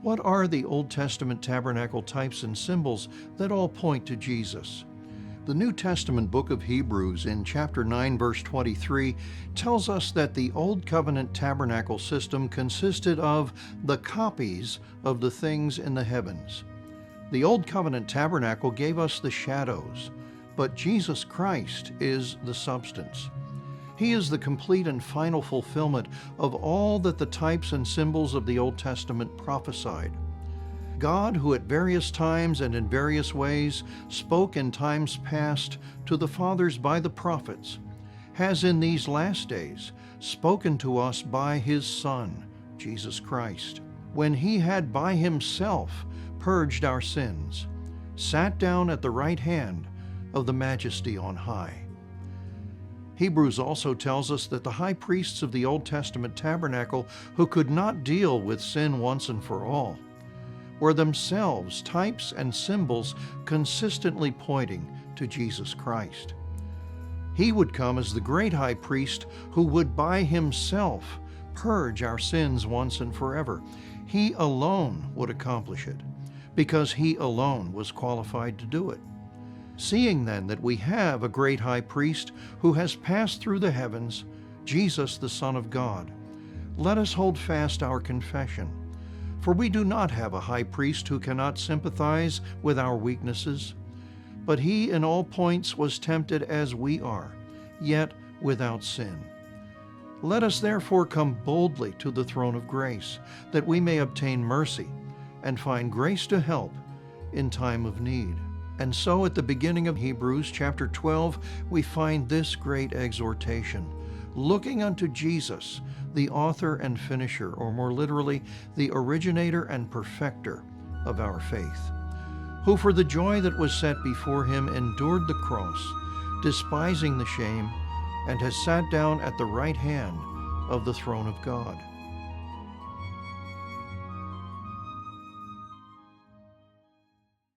What are the Old Testament tabernacle types and symbols that all point to Jesus? The New Testament book of Hebrews in chapter 9 verse 23 tells us that the Old Covenant tabernacle system consisted of the copies of the things in the heavens. The Old Covenant tabernacle gave us the shadows, but Jesus Christ is the substance. He is the complete and final fulfillment of all that the types and symbols of the Old Testament prophesied. God, who at various times and in various ways spoke in times past to the fathers by the prophets, has in these last days spoken to us by His Son, Jesus Christ, when He had by Himself purged our sins, sat down at the right hand of the Majesty on high. Hebrews also tells us that the high priests of the Old Testament tabernacle, who could not deal with sin once and for all, were themselves types and symbols consistently pointing to Jesus Christ. He would come as the great high priest who would by Himself purge our sins once and forever. He alone would accomplish it, because He alone was qualified to do it. Seeing then that we have a great high priest who has passed through the heavens, Jesus the Son of God, let us hold fast our confession. For we do not have a high priest who cannot sympathize with our weaknesses, but He in all points was tempted as we are, yet without sin. Let us therefore come boldly to the throne of grace, that we may obtain mercy and find grace to help in time of need. And so at the beginning of Hebrews chapter 12, we find this great exhortation: looking unto Jesus, the author and finisher, or more literally, the originator and perfecter of our faith, who for the joy that was set before Him endured the cross, despising the shame, and has sat down at the right hand of the throne of God.